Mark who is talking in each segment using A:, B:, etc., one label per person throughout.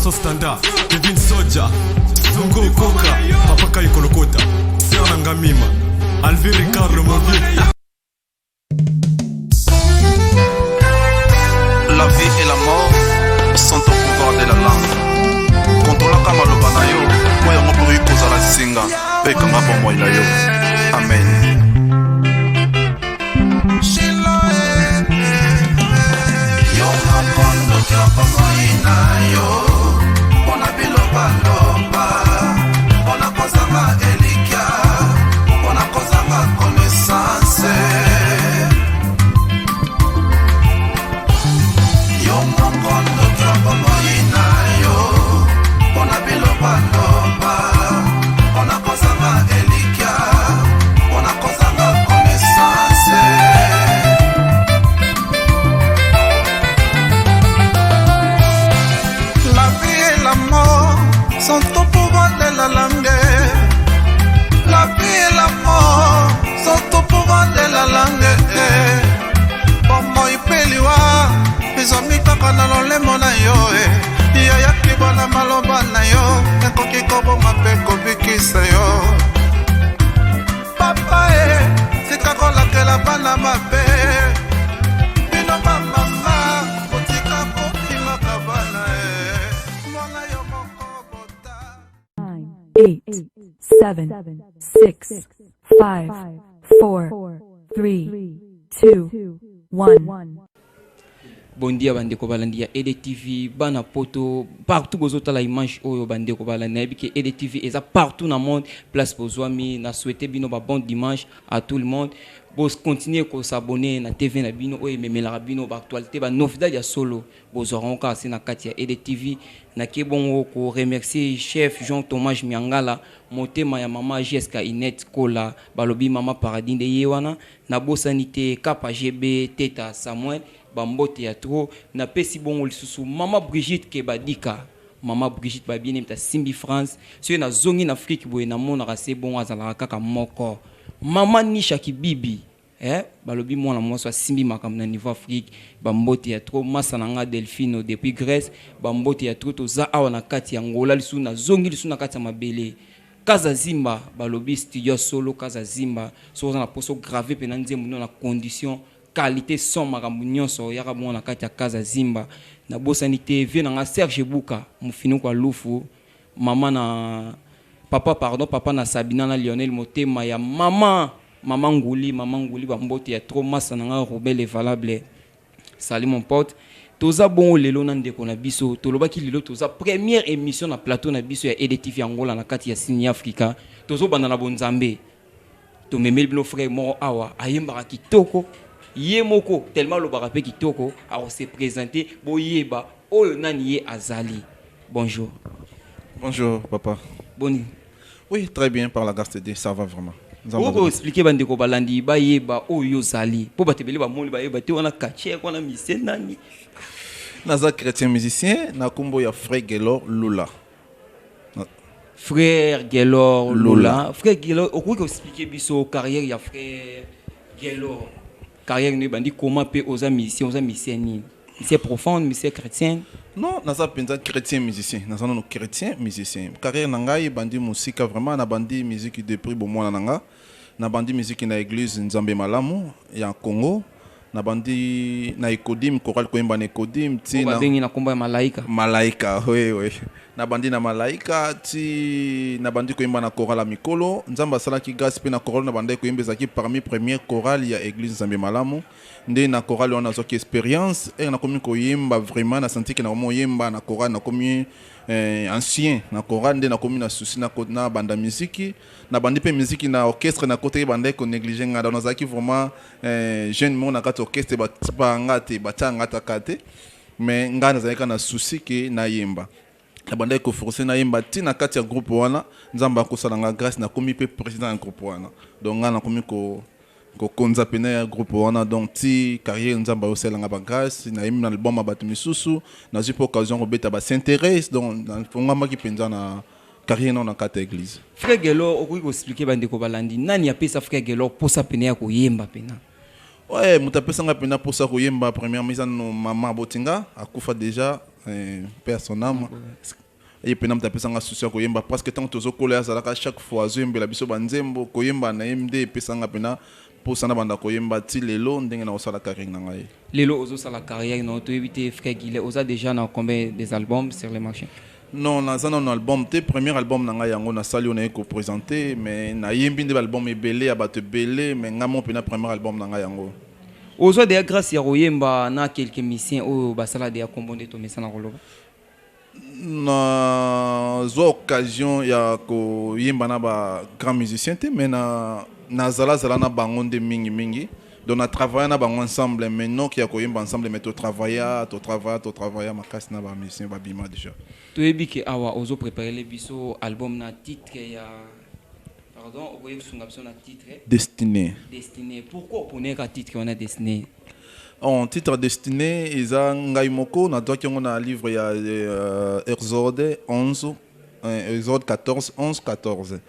A: Maso Standard, Kevin Soja, Zongo Koka, Papa Kai Kolokota, Serna Ngamima, Alviri Carlo Mobi.
B: La vie et la mort sont au pouvoir de la langue. Contrôle la Kamalo Banayo, moi y'a mon bruit cause à la singa, et comme pour moi il a yo. Amen.
C: Eight, 7, 6, 5, 4, 3, 2, 1.
D: Bon dia bandeko balandi ya EDTV bana poto partout bozota la image oyo bandeko balandi biki EDTV eza partout dans le monde place bozwami na souhaiter bino ba bon dimanche à tout le monde. Bos continuer ko s'abonner na TV na bino oyo memela bino ba actualité ba novidade ya solo bozoron ka na kati ya EDTV na ke bon ko remercier chef Jean Thomas Miangala motema ya mama Jessica Inet Kola balobi mama paradis de yewana na bosanité Kapa GB Teta Samuel bambote ya trop na pesi bongo lisusu mama Brigitte Kebadika mama Brigitte babine mta Simbi France so na zongi na Afrique boye na mona rase bon azala kaka moko mama Nisha Kibibi balobi mwana mwaso Simbi makam na niveau Afrique bambote ya trop masa nanga Delphine depuis Grèce bambote ya trop toza awa na kati ya Angola lisu na zongi lisu na kati ya mabele Kaza Zimba balobi studio solo Kaza Zimba so na poso graver pe na nzembo na condition qualité son makambo nyonso yaka mona kati ya Kaza Zimba na bosanité vie na Serge Buka mufinu kwa lufu mama na papa na Sabina na Lionel motema ya mama nguli bambote ya trop masa na Robel et valable. Salut mon pote toza bon lelo na ndeko na biso tolobaki lelo toza première émission na plateau na biso ya EDTV Angola na kati ya Sini Africa tozo banda na bonzambe to memeli bino frère moro awa ayembaka kitoko yemoko tellement lo barape kitoko a se présenter boyeba oyo nani ye azali. Bonjour
B: papa.
D: Boni.
B: Oui, très bien par la grâce de Dieu, ça va vraiment.
D: Vous pouvez expliquer bandeko balandi bayeba oyo zali po batebeli ba moli bayeba te wana kache kwa na mise nani
B: naza chrétien musicien na kombo ya frère Gelor Lula.
D: Frère Gelor Lula. Frère Gelor, vous pouvez expliquer biso carrière ya frère Gelor. Carrière ne bandi comment peut aux musiciens ni c'est profond mais c'est chrétien.
B: Non, naza penza chrétien musicien, naza non chrétien musicien. Carrière nangai bandi musique vraiment na bandi musique de prix bon mwana nanga. Na bandi musique na église Nzambe Malamu ya Congo. Na bandi na Ekodim choral koimba na Ekodim ti
D: na bengi na komba ya malaika.
B: Malaika, oui. Na bandi na malaika ti na bandi koimba na choral ya mikolo. Nzamba salaki grâce pe na choral na bandi koimba zaki parmi première chorale ya église Nzambe Malamu. Nde na chorale on a zoki expérience et na komi koyemba vraiment na senti que na mo yemba na chorale na komi ancien na chorale nde na komi na souci na banda musique na bandi pe musique na orchestre na côté bande ko négliger ngada na zaki vraiment jeune mon na kati orchestre ba ngate batanga takate mais ngana zaka na souci que na yemba na bande ko forcer na yemba ti na kati ya groupe wana nzamba ko sala grâce na komi pe président ya groupe wana donc ngana komi ko konza pena ya groupe wana donc ti carrière nzamba osela nga ba grâce na yemi na album abatu misusu na zipo occasion ko beta ba s'intéresse donc fonga maki penza na carrière na kata église.
D: Frère Gelor okoki ko expliquer bandeko balandi nani apesa frère Gelor posa pena ya ko yemba pena.
B: Ouais, mutapesa nga pena posa ko yemba première mise no mama botinga akufa déjà paix à son âme. Et puis, nous avons souci koyemba parce que tant que tozokola azalaka chaque fois zoyembela biso banzembo koyemba na MD et pesanga pena pour sana banda koyemba ti lelo ndenge na osala carrière na ngai.
D: Lelo ozo sala carrière no to éviter frère Guillet oza déjà na combien des albums sur le marché?
B: Non, na un album te premier album na ngai yango na sali on a ko présenter mais na yembi nde album ebele abate belé mais ngamo pena premier album na ngai yango.
D: Ozo de grâce ya koyemba na quelques musiciens o basala de composer to mesana koloba.
B: Na zo occasion ya ko yemba na ba grand musicien te mais na zala na bango nde mingi donc na travailler na bango ensemble mais non qui a ko yemba ensemble mais to travailler makasi na ba musicien ba bima déjà
D: to ebi ke awa ozo préparer le biso album na titre ya pardon okoye sunga biso na titre
B: Destiné.
D: Pourquoi on ka titre on a Destiné?
B: En titre Destiné, ils ont ngai moko na doki on a livre ya Exode 11 Exode 14 11 14.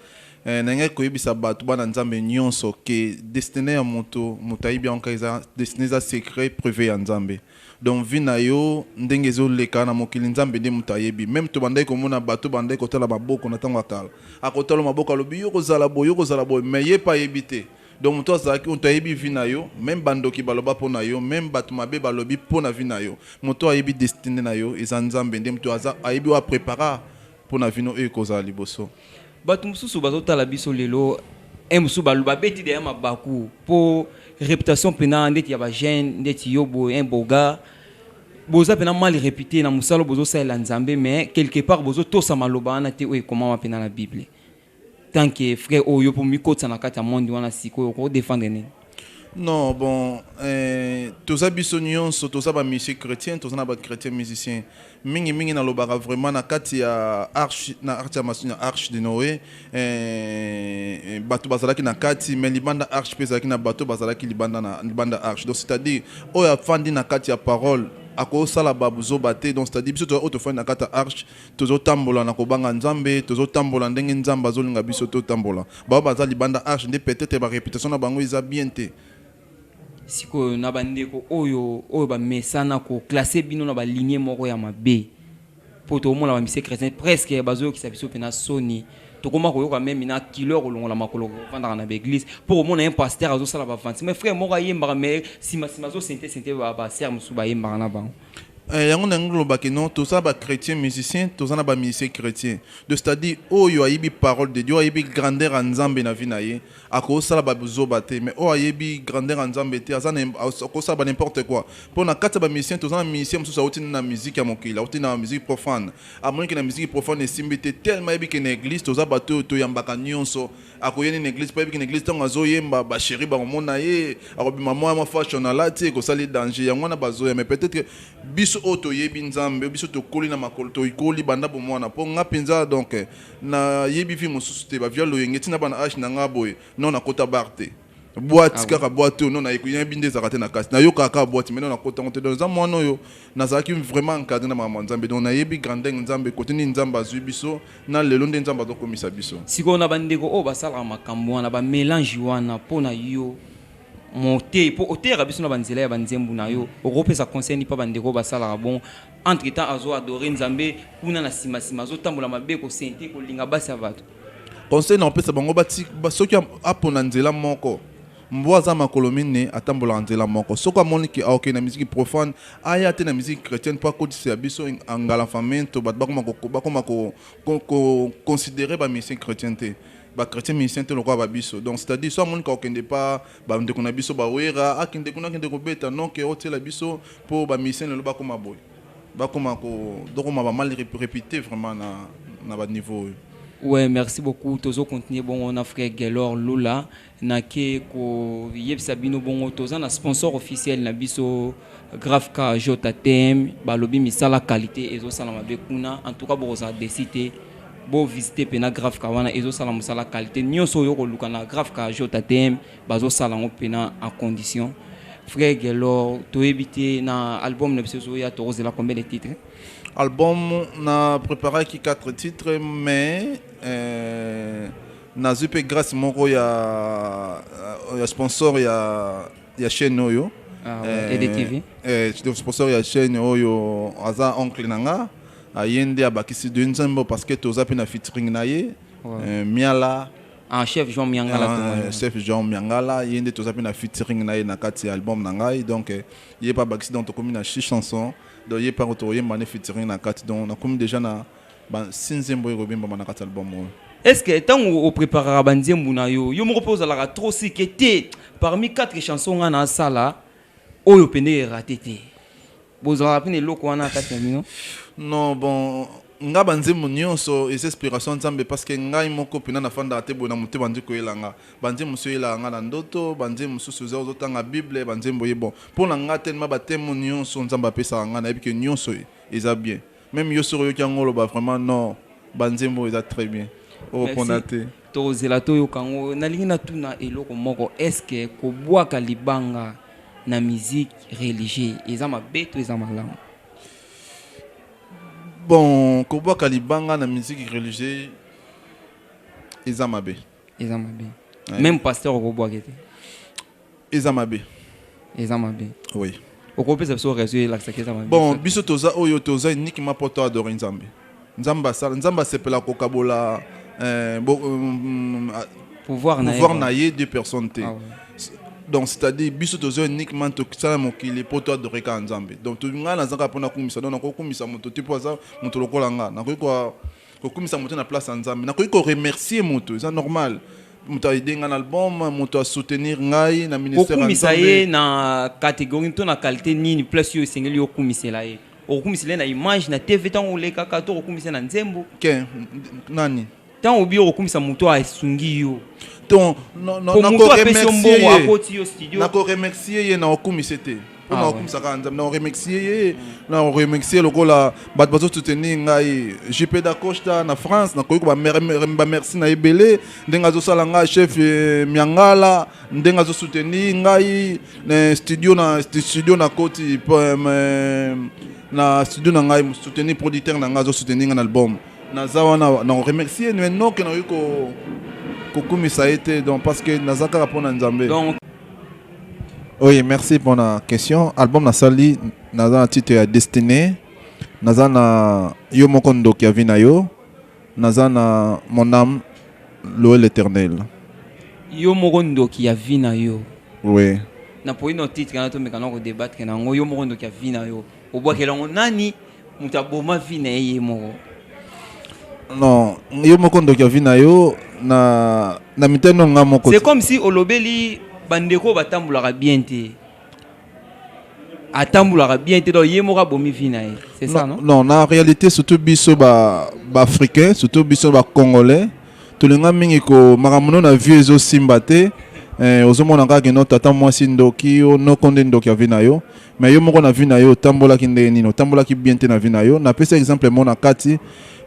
B: Nanga koyebisa batu bana nzambe nyonso ke Destiné ya moto mutaibi onka iza Destiné za secret privé ya nzambe. Donc vina yo ndenge zo leka na mokili nzambe de mutayebi même to bandai ko mona batu bandai ko tala maboko na tango akala akotala maboko alobi yo kozala boyo mais ye pa yebite. Donc muto azaki on tayebi vina yo même bandoki baloba pona yo même batu mabe balobi pona vina yo muto ayebi Destiné na yo eza nzambe ndem to aza ayebi wa prépara pona vino e kozala liboso.
D: Batu mususu bazotala biso lelo mususu baluba beti de mabaku po réputation pena ndeti ya ba jeune ndeti yobo un boga boza pena mal réputé na musalo bozo sala nzambe mais quelque part bozo to sa maloba na te o comment pena la Bible tant que frère oyo pour mikotsa na kati ya monde wana siko ko défendre ni.
B: Non, bon, tous les bisonions, tous les musiciens chrétiens, tous les chrétiens musiciens, mingi na lobara vraiment na kati ya arche de Noé, bateau bazalaki na kati, mais libanda arche pezalaki na bateau bazalaki libanda arche. Donc c'est-à-dire, oya fandi na kati ya parole. Ako sala babuzo bate donc c'est-à-dire biso to autofone na kata arche tozo tambola na kobanga nzambe tozo tambola ndenge nzamba zolinga biso to tambola ba baza libanda arche nde peut-être ba réputation na bango isa bien te
D: siko na bandeko oyo ba mesana ko classer bino na ba lignée moko ya mabe poto mo la ba mise chrétien presque bazo ki sabiso pena soni to koma ko yoka même na kilo kolongo la makolo vanda na église pour mo na un pasteur azo sala ba vente mais frère moko yemba mais sima zo sente ba serme sou ba yemba na bango.
B: yango na ngolo bakeno to ça ba chrétien musicien to ça na ba musicien chrétien de c'est-à-dire oyo ayibi parole de Dieu ayibi grandeur nzambe na vie na ye ako sala ba buzo bate mais o ayibi grandeur nzambe te azana ako sala ba n'importe quoi pour na kata ba musicien to ça na musicien mususu auti na musique ya mokila auti na musique profane amoni que na musique profane simbite tellement ayibi que na église to ça bato to yambaka nyonso ako yeni na église pa ayibi que na église tango azo yemba ba chéri ba mona ye akobi maman ma fashion na lati ko sali danger yango na bazo mais peut-être biso oto yebi nzambe biso to koli na makolo to ikoli banda bo mwana po nga penza donc na yebi fi mususu te ba violo yengeti na bana ash na ngaboy non na kota barte boîte kaka boîte non na ekuyen binde zakate na kasi na yo kaka boîte mais non na kota ngote dans mwana yo na zaki vraiment encadré na mama nzambe donc na yebi grandeur nzambe côté ni nzamba azui biso na lelo nde nzamba to komisa biso
D: siko na bandeko o basala makambo wana ba mélange wana pona yo monter pour otera biso na banzela ya banzembu na yo okopesa conseil ni pa bandeko basala bon entre temps azo adorer nzambe kuna na sima zo tambola mabe ko sente ko linga basi abato
B: conseil na opesa bango bati soki apona nzela moko mboaza makolo mine atambola nzela moko soki amoni ki aoke na musique profane aya te na musique chrétienne po akodisa ya biso angala famento bato bakoma ko considérer ba musicien chrétien te ba chrétien musicien te lokwa ba biso donc c'est-à-dire soit mon ka okende pa ba ndeko na biso ba wera akende kuna kende ko beta non ke otela biso pour ba musicien le ba koma boy ba koma ko donc on va mal répéter vraiment na ba niveau.
D: Ouais, merci beaucoup. Tozo continuer bon on a frère Gelor Lula na ke ko yebisa bino bon toza na sponsor officiel na biso Grafka JTM balobi misala qualité ezo sala mabe kuna en tout cas bo za décider bo visiter pena Grafka wana ezo sala musala qualité nyonso yo ko luka na Grafka JTM bazo sala ngo pena en condition. Frère Gelor to éviter na album na biso ya to la combien de titres?
B: Album na préparé qui 4 titres mais na zupe grâce moko ya sponsor ya chaîne oyo
D: EDTV.
B: Le sponsor ya chaîne oyo aza oncle nanga ayende abakisi de nzembo parce que toza pe na featuring na ye Miala
D: Chef Jean Miangala.
B: Chef Jean Miangala yende toza pe na featuring na ye na kati album nanga donc il pas bakisi donc comme na 6 chansons donc il pas retourner mané featuring na kati donc na comme déjà na ba sinzembo robimba na kati album.
D: Est-ce que tant au préparer banzembo na yo me repose la trop si que té parmi 4 chansons on a ça là oyo pene raté té. Bozala pene loko wana kati mino.
B: Non bon nga banzembo nyonso et inspiration nzambe parce que ngai moko pena na fanda te bona muté bandi ko elanga banzembo so elanga na ndoto banzembo susu zo zotanga bible banzembo ye bon pour na nga tellement batemo nyonso nzamba pesa nga na ebike nyonso eza bien même yo sur yo kiangolo ba vraiment non banzembo eza très bien o ponate
D: to zelato yo kango na lingi na tuna eloko moko est-ce que ko bwaka libanga na musique religieuse eza mabeto eza malamu.
B: Bon, Kobo Kalibanga na musique religieuse, Izamabe.
D: Izamabe. Même pasteur Kobo Akete.
B: Izamabe.
D: Izamabe.
B: Oui.
D: Au peut ça soit résoudre la Izamabe.
B: Bon, biso toza oyo toza uniquement pour toi adorer Nzambe. Nzamba sala, Nzamba sepela kokabola pouvoir naie deux personnes té. Donc c'est-à-dire biso tozo uniquement to sala mokili pour toi adorer Nzambe. Donc tu ngana zaka pona kumisa donc ko kumisa moto tipo za moto lokola nga na ko kumisa moto na place Nzambe na ko remercier moto c'est normal. Moto a aidé un album moto a soutenir ngai na ministère
D: Nzambe. Kumisa ye na catégorie to na qualité nini plus yo singeli yo kumisa la ye. O kumisa na image na TV tant o le kaka to kumisa na nzembo.
B: Ke nani?
D: Tant o bio kumisa moto a sungi yo.
B: Donc na ko remercier ye na okumisa te na okumisa ka Nzambe na remercier ye na remercier lokola bat bazo soutenir ngai JP da Costa na France na ko ba merci na ebele ndenga zo sala nga chef Miangala ndenga zo soutenir ngai na studio na koti na studio na ngai soutenir producteur na nga zo soutenir un album na zawana na remercier mais non que na ko Kokoumi ça a été donc parce que Nazaka répond à Nzambe. Donc oui, merci pour la question. Album Nasali, Nazana titre Destiné, Nazana Yomokondo qui a vu nayo, Nazana Mon âme, l'eau l'éternel.
D: Yomokondo qui a vu nayo.
B: Oui.
D: Na pour une titre quand on me débattre que na Yomokondo qui a vu nayo. Au bois que l'on nani, mutaboma vu naye moro.
B: Non, Yomokondo qui a vu nayo.
D: C'est comme si Olobeli bandeko batambula bien te. Atambula bien te do yemora bomi vinae. C'est ça non?
B: Non, en réalité surtout biso ba africain, surtout biso ba congolais. Tout le monde mingi ko maramono na vie ezo simbate. Ozomona ka ke no tata mwasi ndoki no konde ndoki ya vinayo. Mais yo moko na vinayo tambola ki ndeni no tambola ki bien te na vinayo. Na pesa exemple mona kati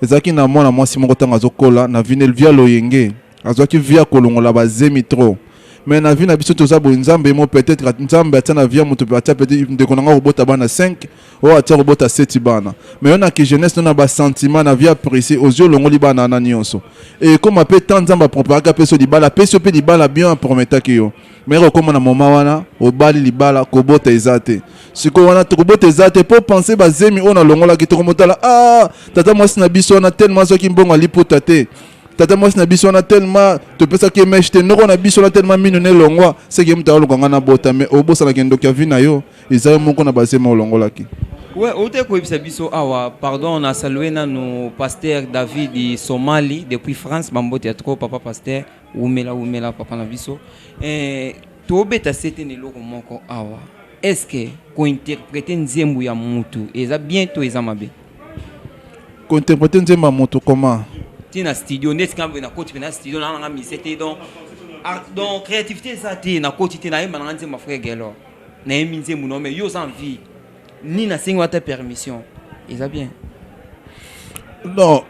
B: ezaki na mwana mwasi moko tanga zokola na vinel via loyenge azwaki via kolongola bazemi trop mais na vie na biso toza bo Nzambe mo peut-être Nzambe atana via moto peut peut-être ndeko nanga robota bana 5 o atia robota 7 bana mais on a que jeunesse na ba sentiment na via précis aux yeux longoli bana na nyonso et comme appelle tant Nzamba préparer ka peso libala peso pe libala bien promettre que yo mais comme na moma wana o bali libala ko bota ezate siko wana to bota ezate pour penser bazemi on a longola ki to motala tata mwasi na biso na tellement soki mbongo liputa te tata mwasi na biso na tellement to pesa ki mechete noko na biso na tellement minone longwa c'est que mta olonga na bota mais obosa la kendo ki avina yo ezali moko na bazema olongola ki.
D: Ouais, au te ko biso awa pardon on a salué na nos pasteur David di Somalie depuis France bambote trop papa pasteur umela papa na biso to beta setene loko moko awa est-ce que ko interpréter nzembo ya mutu eza bientôt eza mabe
B: ko interpréter nzembo ya mutu comment
D: tina studio neska na koti na studio na nga misete donc créativité ça ti na koti tina yemba na nzembo frère Gelo na yemi nzembo no mais yo sans vie ni na singa ta permission eza bien
B: non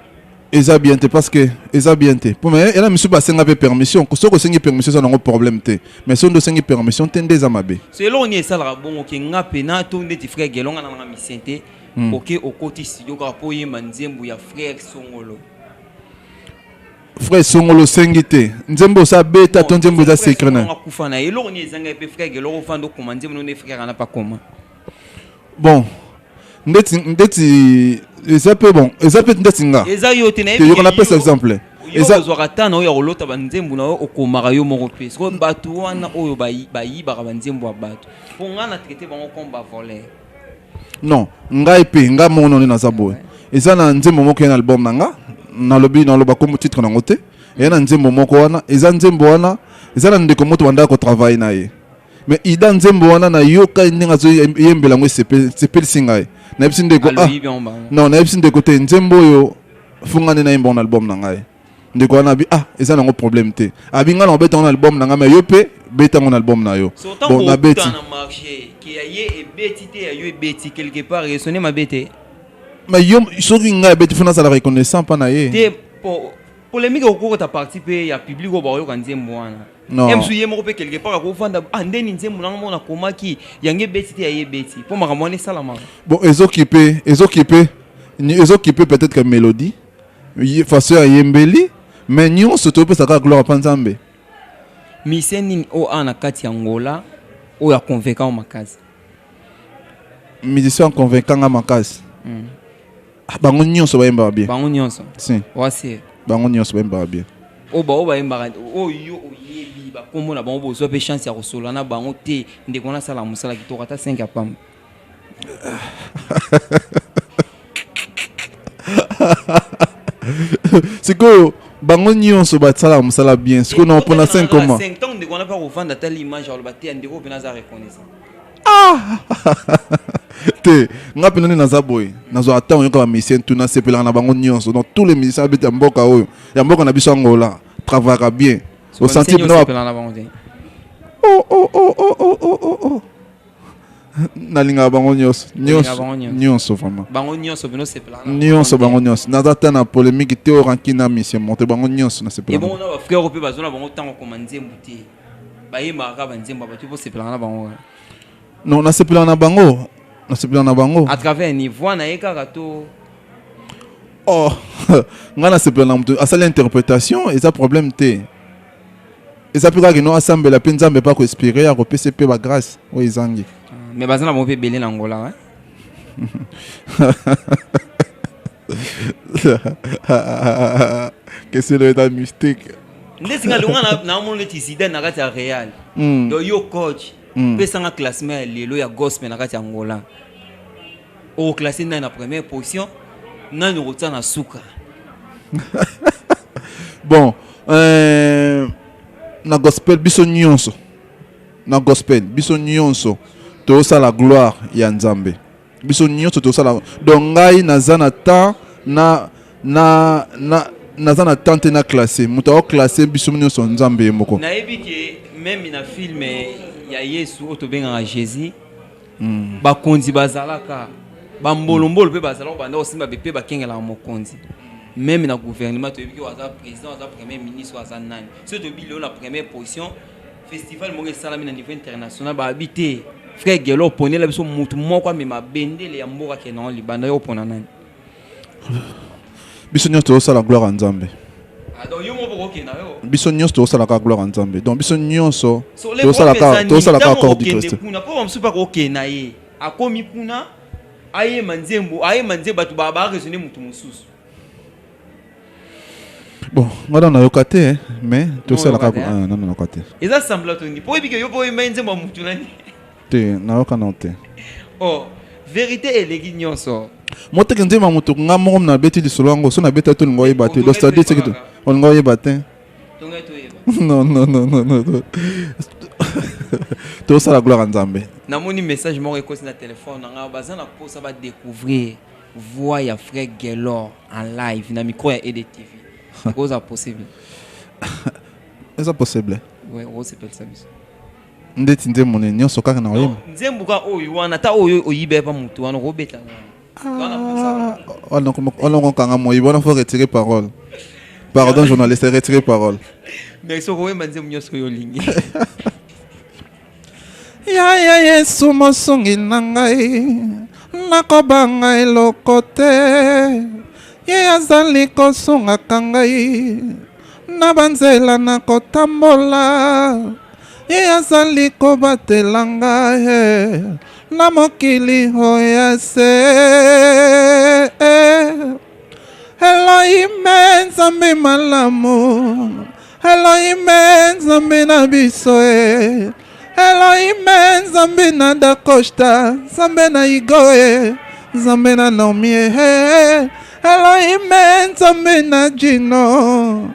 B: eza bien te parce que eza bien te pour mais ela misu ba senga pe permission ko soko sengi permission ça na problème te mais son do sengi permission tende eza mabe
D: c'est là on est ça la bon OK nga pena to ndeti frère Gelo nga na misete OK au koti studio ka po yemba nzembo ya frère Songolo
B: frère songolo sengite nzembo sa beta ton nzembo za secret na
D: kufa na eloko ni ezanga pe frère geloko fando koma nzembo no frère na pas koma
B: bon ndeti eza pe bon eza pe ndeti nga
D: eza yo te na
B: yo qu'on appelle ça exemple
D: eza zwaka na yo rolota banzembo na yo okomaka yo moko pe so bato wana oyo bayi ba banzembo bato pour nga na traiter bango comme ba voler
B: non ngai pe nga mono ni na zabo eza na nzembo moko na album nanga na lobi na loba comme titre na ngote et na nzembo moko wana eza nzembo wana eza na ndeko moto banda ko travailler na ye mais ida nzembo wana na yoka ndinga zo yembela ngo sepel singai na ebisi ndeko non na ebisi ndeko te nzembo yo fungane na yemba na album na ngai ndeko wana bi eza nango problème te abinga na beta na album na ngai mais yo pe beta na album na yo
D: bon na beti na marché qui a ye beti te yo beti quelque part résonner ma bete
B: mais yo soki ngai beti funa ça la reconnaissant pas na ye
D: te polémique au cours ta participer ya public au bayo kan nzembo wana non em suye moko pe quelque part ko fanda ndeni nzembo na mona komaki yange beti te ya beti pour makamone salama
B: bon ezokipe peut-être que mélodie façon ya yembeli mais nyonso to pesa ka gloire pa nzambe
D: miseni o ana kati ya ngola o ya convaincant makazi
B: musicien convaincant makazi bango nyonso bayemba bien
D: bango nyonso
B: si
D: wasi
B: bango nyonso bayemba bien
D: o bayemba o yo oyebi ba kombo na bango bozo pe chance ya kosola na bango te ndeko na sala musala kitoko ta 5 ya pam
B: sikoyo bango nyonso batsala musala bien sikoyo na pona 5 comment
D: 5 temps ndeko na pas revendre telle image alors baté ndeko pe na za reconnaissant
B: te nga pe nani naza boy nazo attend yo ka musicien tout na sepela na bango nyonso donc tous les musiciens habite mboka oyo ya mboka na biso ngola travaillera bien au sentir na oh nalinga bango nyonso vraiment
D: bango nyonso bino sepela
B: nyonso bango nyonso naza ta na polémique te oranki na mission monte bango nyonso na sepela
D: et bon na ba frère pe bazona bango tango komandie mbuti ba yema ka banzemba ba tu po sepela na bango
B: non na sepela na bango à
D: travers niveau na yeka to
B: oh nga na sepela na mtu asala interprétation et ça problème te et ça peut que non assemble la nzambe pas ko inspirer à repérer pe ba grâce o izangi
D: mais bazana mo pe belé na ngola
B: que c'est le état mystique
D: ndesinga longa na mo le tisida na kati ya Real do yo coach pesa nga classement lelo ya gospel na kati ya ngola au classé na première position na no rota na suka
B: bon na gospel biso nyonso to sa la gloire ya nzambe biso nyonso to sa la donc ngai nazana ta na nazana tante na classé muto classé biso nyonso nzambe moko
D: na ebiki même na film ya Yesu otobenga Jésus bakonzi bazalaka bambolombolo pe bazalaka banda osimba pe bakengela mokonzi même na gouvernement to ebiki waza président waza premier ministre waza nani so to bilo na première position festival mo salami na niveau international ba habiter frère Gelo ponela biso mutu moko amema bendele ya mboka ke na libanda yo pona nani
B: biso nyonso to la gloire nzambe
D: donc yo mo boko ke na yo
B: biso nyonso to la gloire nzambe donc biso nyonso to la accord du Christ
D: kuna po msupa ko ke na ye akomi kuna aye manzembo batu ba raisonner mutu mususu
B: bon ngana na yokate mais to ça la non non yokate
D: eza sembla to ni po ebike yo po manzembo mutu nani
B: te na yokana te
D: oh vérité elegi nyonso
B: moteke nzema mutu nga moko na beti di solongo so na beta to ngoye baté donc ça dit que on ngoye baté non to ça la gloire nzambe
D: na moni message moko ekosi na téléphone nga bazana ko ça va découvrir voix ya frère Gelor en live na micro ya EDTV c'est ça possible
B: est-ce possible
D: ouais c'est pas ça bis
B: ndeti nzembo ne nyonso kaka na oyeba
D: nzembo ka oyo wana ta oyo oyibe pa mutu wana ko beta
B: on a kanga moi bon faut retirer parole pardon journaliste retirer parole
D: mais so ko wemba nzembo nyonso yo lingi
B: ya Yesu mosongi na ngai nakobanga eloko te ye azali kosungaka ngai na banzela na kotambola ye azali kobatela ngai na mokili oyo se Elohime nzambe malamu Elohime nzambe na biso Elohime nzambe na Dakosta nzambe na Igoe nzambe na Naomi Elohime nzambe na Gino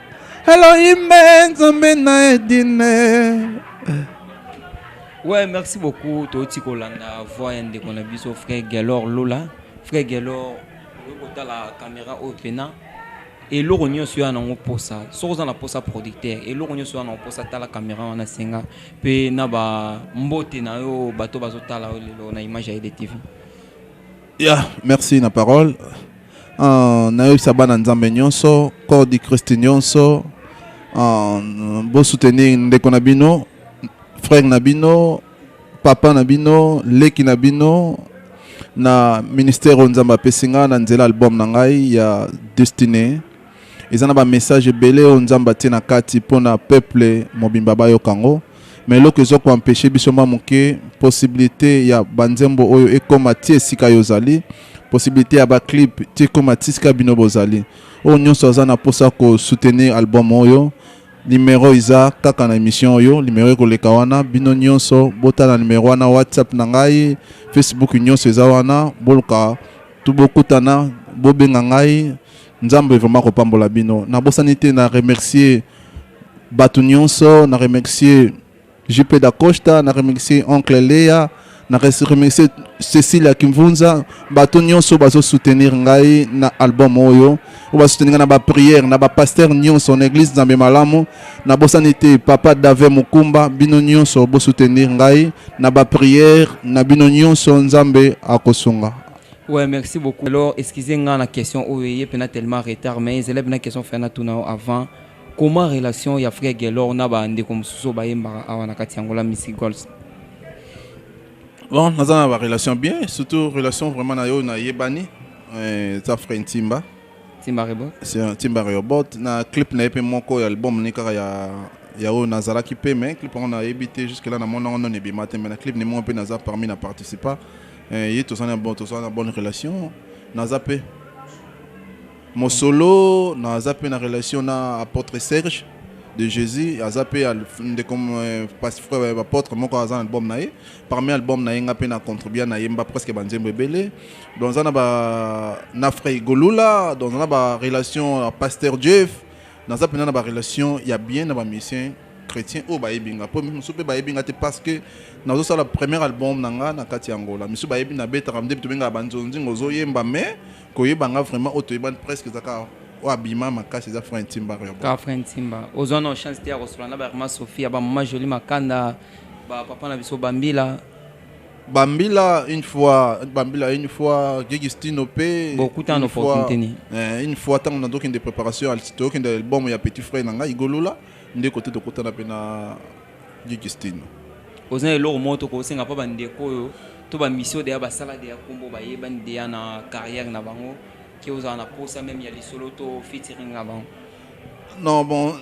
B: Elohime nzambe na Edine.
D: Ouais, merci beaucoup. Toti Kolanda, voix de Konabiso, frère Gelor Lola. Frère Gelor, vous la caméra au pena. Et l'oronio sur un posa. Soit on a posa producteur. Et l'oronio sur un posa, la caméra on a singa. Pe naba mbote na yo bato bazota la na image à EDTV.
B: Yeah, merci na parole. Na yo sabana nzambe nyonso, corps di Christ nyonso. Bo soutenir ndeko na bino. Frère Nabino, papa Nabino, Leki Nabino, na ministère Onzamba Pesinga, na nzela album nangai ya Destiné. Ils ont un message belé Onzamba tina kati pour na peuple mobimba bayo kango. Mais lo que zo ko empêcher bisoma muke possibilité ya banzembo oyo ekoma tie sika yozali, possibilité ya ba clip tie koma tiska bino bozali. O nyonso za na posa ko soutenir album oyo. Numéro Isa kaka na émission yo numéro ko leka wana bino nyonso bota na numéro wana WhatsApp na ngai Facebook nyonso eza wana boluka tubokutana bobenga ngai nzambe vraiment ko pambola bino na bosanité na remercier batu nyonso na remercier JP Dacosta na remercier oncle Léa na remercier Cécilia Kimvunza batu nyonso bazo soutenir ngai na album oyo on va soutenir na ba prière na ba pasteur nyonso en église Nzambe malamu na bosanité papa David Mukumba bino nyonso bo soutenir ngai na ba prière na bino nyonso Nzambe akosunga.
D: Ouais, merci beaucoup. Alors, excusez-moi la question oye pena tellement retard mais élève na question faire na tuna avant comment relation ya frère Gelor na ba ande comme so ba yemba awana kati yangola Missy Goals.
B: Bon, nous avons une relation bien, surtout relation vraiment na yo na yebani ça frère Timba.
D: Timba Rebot.
B: C'est un Timba Rebot na clip na epé moko ya album ni kaka ya o Nazara qui peut mais clip on a évité jusque là na mon non ne bi matin mais na clip ni mon peu Nazara parmi na participa et tout ça na bonne relation Nazapé. Mon solo Nazapé na relation na apôtre Serge de Jésus azapé de comme frère apôtre moko azan album na ye parmi album na yenga pe na contribuer na yemba presque banzembe belé dans un na frère Golula dans un ba relation pasteur Jeff dans un na ba relation ya bien na ba mission chrétien o ba yebinga po musu pe ba yebinga te parce que na zo la premier album nanga na kati Angola musu ba yebina beta ramde to benga banzonzi ngozo yemba mais ko yebanga vraiment auto yeban presque zaka o abima makasi za frère Timba Rebot.
D: Ka frère Timba. Ozona chance te ya restaurant ba ma Sophie ba mama joli makanda ba papa na biso Bambila.
B: Bambila une fois Gigistino P
D: beaucoup temps opportunité
B: une fois tant on a donc une préparation al sito qui est album ya petit frère nanga igolola ndé côté de côté na pena Gigistino.
D: Ozana lo moto ko senga pa bandeko yo to ba mission de ba sala de ya kombo ba yebani de na carrière na bango. Qui vous en a posé même il y a des solos featuring avant.
B: Non bon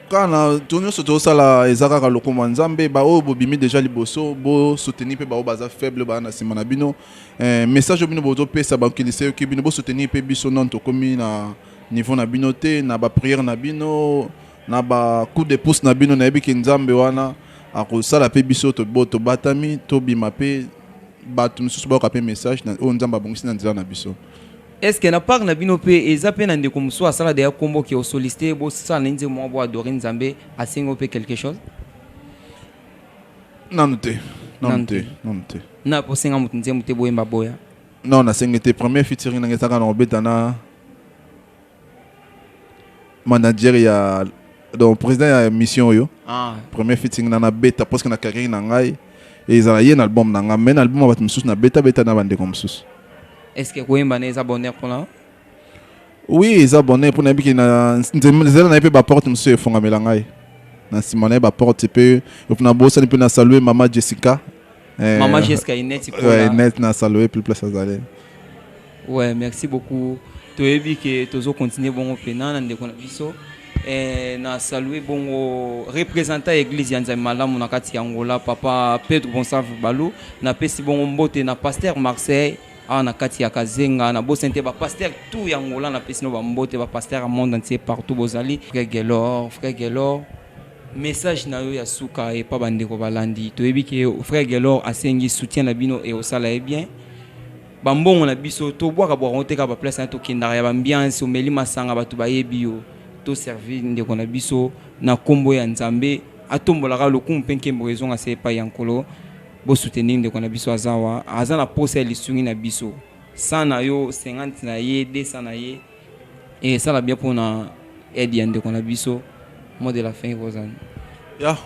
B: quand on tourne sur tout ça là ezaka loko manzambe ba o bobimi déjà liboso bo soutenir pe ba o baza faible ba na simana bino message bino bozo pesa ba kilise ki bino bo soutenir pe biso non to komi na niveau na bino te na ba prière na bino na ba coup de pouce na bino na yebi ki nzambe wana akosala pe biso to bo to batami to bima pe batu mususu ba ka pe message na o nzamba bongisi na nzela na biso.
D: Est-ce que na part na bino pe ezape na ndeko muso asala de ya kombo ki o sollicité bo sa na nze mo bo adorer Nzambe asengo pe quelque chose?
B: Non.
D: Na po senga mutu nze mutu bo yemba boya.
B: Non na sengete premier featuring na ngesaka na obetana manager ya donc président ya mission yo. Premier featuring na beta parce que na carrière na ngai et ils ont un album na ngai mais album ba mususu na beta na bande comme mususu.
D: Est-ce que vous avez abonné pour là?
B: Oui, ils abonnés pour n'importe qui na nzela na pe ba porte monsieur fonga melangai. Na simone ba porte pe na bossa ni pe na saluer maman Jessica.
D: Maman Jessica Inet
B: ouais, net na saluer plus place azale.
D: Ouais, merci beaucoup. toyebi ke tozo continuer bongo pena na ndeko na biso na saluer bongo représentant église ya Nzambe malamu na kati ya Angola papa Pedro Bonsafu Balu na pesi bongo mbote na pasteur Marseille na kati ya Kazenga na bosente ba pasteur tout ya Angola na pesi no ba mbote ba pasteur monde entier partout bozali frère Gelor message na yo ya suka e pa bandeko balandi toyebi ke frère Gelor asengi soutien na bino e osala e bien bambongo na biso to bwaka bwaka teka ba place to kindara ya ambiance omeli masanga batu bayebi yo to servir ndeko na biso na kombo ya Nzambe atombolaka lokumu pe nkembo ezonga se pa ya nkolo bo soutenir ndeko na biso azawa aza na posa ya lisungi na biso sana yo 50 na ye 200 na ye et ça la bien pour na aide ya ndeko na biso mot de la fin Rosanne
B: ya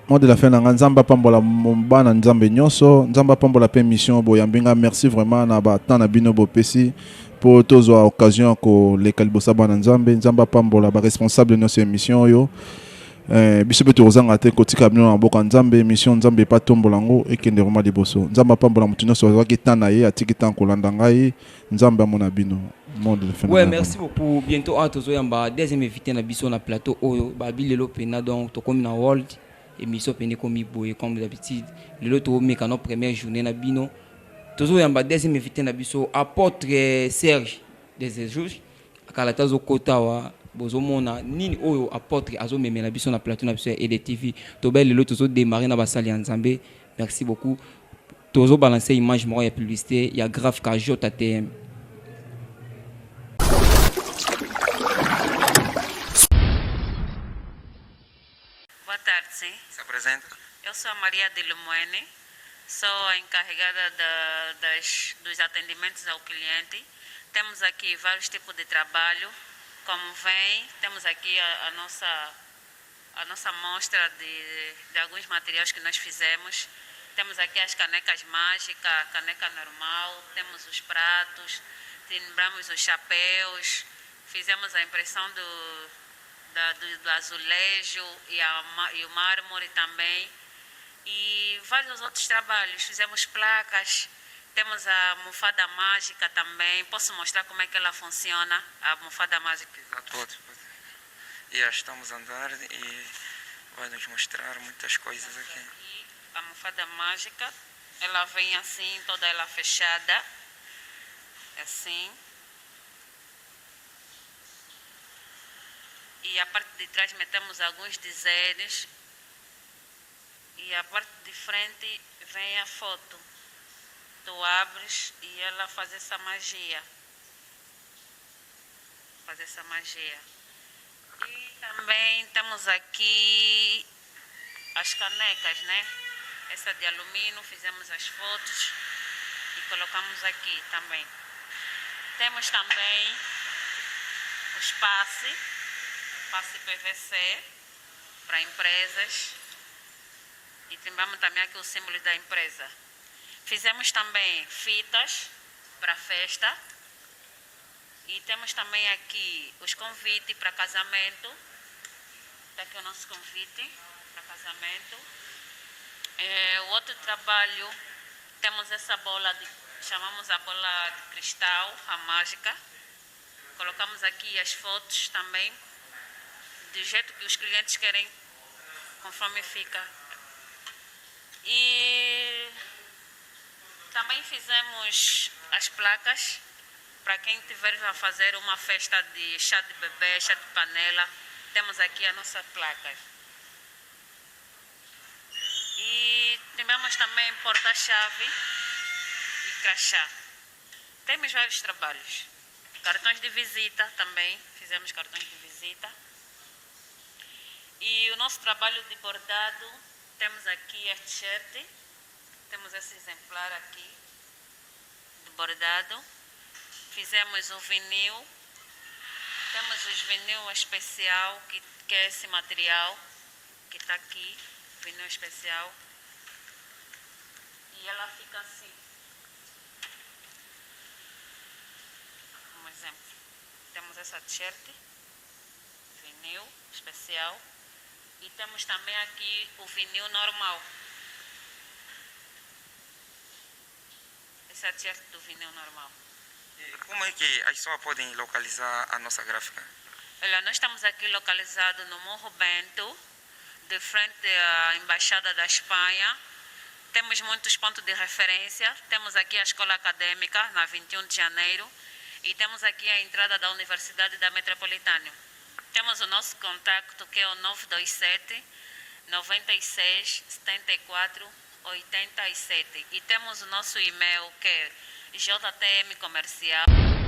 B: mot de la fin na Nzamba pambola bana Nzambe nyonso Nzamba pambola pe mission bo yambinga merci vraiment na ba temps na bino bo pesi pour tozwa occasion ko le kalibosa bana Nzamba pambola ba responsable de notre émission yo biso beto ozanga te kotika bino na boka Nzambe mission Nzambe pa tombolango ekende roma liboso Nzamba pambola mutino so azaki tana ye atiki tan kolanda ngai Nzambe amona bino.
D: Ouais, merci beaucoup. Bientôt à tous yamba deuxième invité na biso na plateau oyo babi lelo pena donc to comme na world émission pene comme boye comme d'habitude lelo to mekano première journée na bino tozo yamba deuxième invité na biso apôtre Serge des juges akalata zo kotawa bozomona nini oyo apôtre azo meme na biso na plateau na biso et TV to bel lelo tozo démarrer na basali ya Nzambe. Merci beaucoup. Tozo balancer image moko ya publicité ya grave Kajo TM.
E: Boa tarde, sim.
F: Se apresenta.
E: Eu sou a Maria de Limoene, sou a encarregada dos atendimentos ao cliente. Temos aqui vários tipos de trabalho. Como vem, temos aqui a nossa mostra de alguns materiais que nós fizemos. Temos aqui as canecas mágicas, caneca normal, temos os pratos, timbramos os chapéus, fizemos a impressão do azulejo e o mármore também, e vários outros trabalhos. Fizemos placas, temos a almofada mágica também. Posso mostrar como é que ela funciona, a almofada mágica?
F: Pode. E já estamos a andar e vai nos mostrar muitas coisas aqui.
E: A almofada mágica, ela vem assim, toda ela fechada, assim. E a parte de trás metemos alguns dizeres. E a parte de frente vem a foto. Tu abres e ela faz essa magia. E também temos aqui as canecas, né? Essa de alumínio, fizemos as fotos e colocamos aqui também. Temos também os passe PVC para empresas e temos também aqui o símbolo da empresa. Fizemos também fitas para festa e temos também aqui os convites para casamento. Está aqui o nosso convite para casamento. O outro trabalho, temos essa bola, chamamos a bola de cristal, a mágica. Colocamos aqui as fotos também, do jeito que os clientes querem, conforme fica. E também fizemos as placas para quem tiver a fazer uma festa de chá de bebê, chá de panela. Temos aqui a nossa placa. E tivemos também porta-chave e crachá. Temos vários trabalhos. Cartões de visita também, fizemos cartões de visita. E o nosso trabalho de bordado, temos aqui a t-shirt, temos esse exemplar aqui de bordado. Fizemos o vinil, temos os vinil especial, que é esse material que está aqui, vinil especial. E ela fica assim. Um exemplo. Temos essa t-shirt, vinil especial. E temos também aqui o vinil normal. Essa é a t-shirt do vinil normal.
F: E como é que as pessoas podem localizar a nossa gráfica?
E: Olha, nós estamos aqui localizados no Morro Bento, de frente à Embaixada da Espanha. Temos muitos pontos de referência. Temos aqui a Escola Acadêmica, na 21 de janeiro. E temos aqui a entrada da Universidade da Metropolitana. Temos o nosso contato, que é o 927 96 74 87. E temos o nosso e-mail, que é jtmcomercial